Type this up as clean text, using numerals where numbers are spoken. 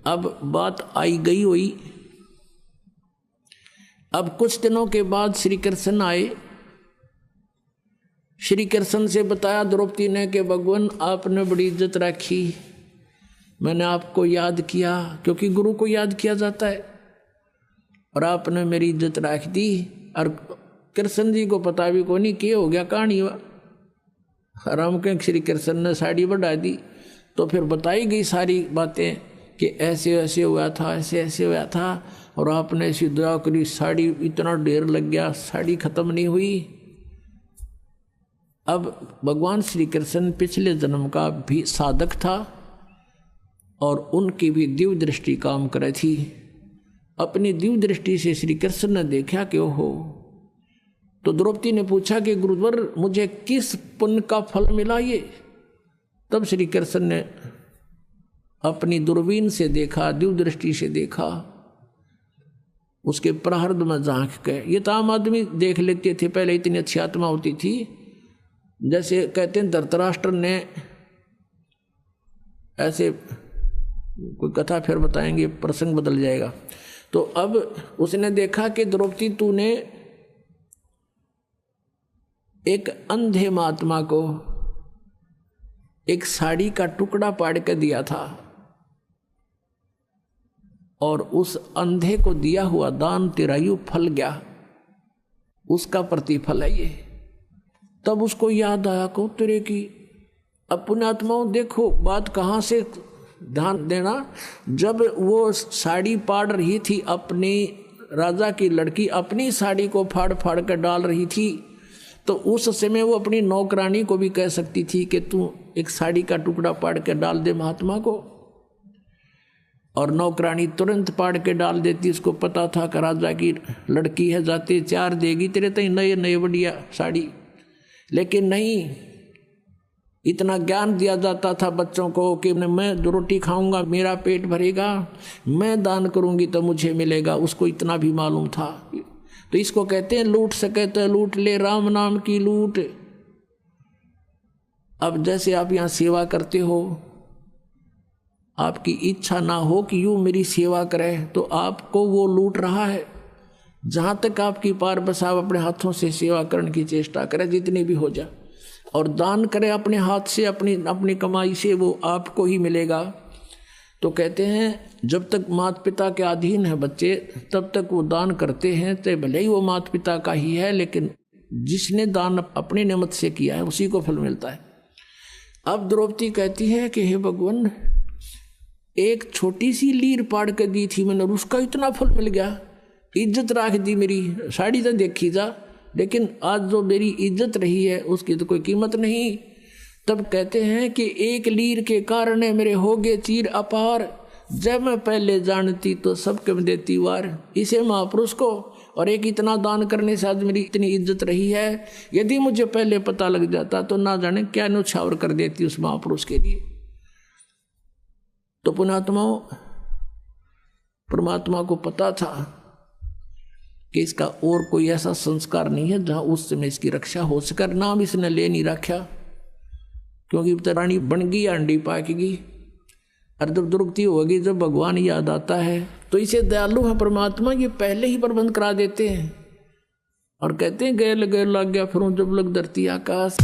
अब बात आई गई हुई। अब कुछ दिनों के बाद श्री कृष्ण आए। श्री कृष्ण से बताया द्रौपदी ने कि भगवान आपने बड़ी इज्जत रखी, मैंने आपको याद किया, क्योंकि गुरु को याद किया जाता है, और आपने मेरी इज्जत रख दी। और कृष्ण जी को पता भी को नहीं कि हो गया कहानी हुआ। राम के श्री कृष्ण ने साड़ी बढ़ा दी, तो फिर बताई गई सारी बातें कि ऐसे ऐसे हुआ था, ऐसे ऐसे हुआ था, और आपने ऐसी दया करी, साड़ी इतना ढेर लग गया, साड़ी खत्म नहीं हुई। अब भगवान श्री कृष्ण पिछले जन्म का भी साधक था और उनकी भी दिव्य दृष्टि काम करे थी। अपनी दिव्य दृष्टि से श्री कृष्ण ने देखा कि ओहो, तो द्रौपदी ने पूछा कि गुरुवर मुझे किस पुण्य का फल मिला ये। तब श्री कृष्ण ने अपनी दूरबीन से देखा, दिव्य दृष्टि से देखा, उसके प्रारब्ध में झांक के। ये तो आम आदमी देख लेते थे, पहले इतनी अच्छी आत्मा होती थी। जैसे कहते हैं धृतराष्ट्र ने, ऐसे कोई कथा फिर बताएंगे, प्रसंग बदल जाएगा। तो अब उसने देखा कि द्रौपदी तूने एक अंधे महात्मा को एक साड़ी का टुकड़ा पाड़ के दिया था, और उस अंधे को दिया हुआ दान तेरा यूं फल गया, उसका प्रतिफल है ये। तब उसको याद आया को तेरे की। अब पुण्यात्माओं देखो बात कहाँ से ध्यान देना। जब वो साड़ी पाड़ रही थी, अपनी राजा की लड़की अपनी साड़ी को फाड़ फाड़ कर डाल रही थी, तो उस समय वो अपनी नौकरानी को भी कह सकती थी कि तू एक साड़ी का टुकड़ा पाड़ के डाल दे महात्मा को, और नौकरानी तुरंत पाड़ के डाल देती। उसको पता था कि राजा की लड़की है, जाते चार देगी तेरे तई नए नए बढ़िया साड़ी। लेकिन नहीं, इतना ज्ञान दिया जाता था बच्चों को कि मैं रोटी खाऊंगा मेरा पेट भरेगा, मैं दान करूंगी तो मुझे मिलेगा, उसको इतना भी मालूम था। तो इसको कहते हैं लूट सके तो लूट ले, राम नाम की लूट। अब जैसे आप यहाँ सेवा करते हो, आपकी इच्छा ना हो कि यूं मेरी सेवा करे, तो आपको वो लूट रहा है। जहाँ तक आपकी पार बस आप अपने हाथों से सेवा करने की चेष्टा करें, जितनी भी हो जाए, और दान करें अपने हाथ से, अपनी कमाई से, वो आपको ही मिलेगा। तो कहते हैं जब तक माता पिता के अधीन है बच्चे, तब तक वो दान करते हैं, तो भले ही वो माता पिता का ही है, लेकिन जिसने दान अपने निमित्त से किया है उसी को फल मिलता है। अब द्रौपदी कहती है कि हे भगवान, एक छोटी सी लीर पाड़ के दी थी मैंने, उसका इतना फल मिल गया, इज्जत रख दी मेरी, साड़ी तो देखी जा, लेकिन आज जो मेरी इज्जत रही है उसकी तो कोई कीमत नहीं। तब कहते हैं कि एक लीर के कारण मेरे हो गए चीर अपार, जब मैं पहले जानती तो सबके में देती वार। इसे महापुरुष को और एक इतना दान करने से आज मेरी इतनी इज्जत रही है, यदि मुझे पहले पता लग जाता तो ना जाने क्या न्यौछावर कर देती उस महापुरुष के लिए। तो पुण्यात्माओं, परमात्मा को पता था कि इसका और कोई ऐसा संस्कार नहीं है जहां उस समय इसकी रक्षा हो सके। नाम इसने ले नहीं रखा, क्योंकि तो रानी बन गई, अंडी पाकेगी, और जब दुर्गति होगी, जब भगवान याद आता है, तो इसे दयालु है परमात्मा, ये पहले ही प्रबंध करा देते हैं और कहते हैं गैल गैल लग गया फिर जब लग धरती आकाश।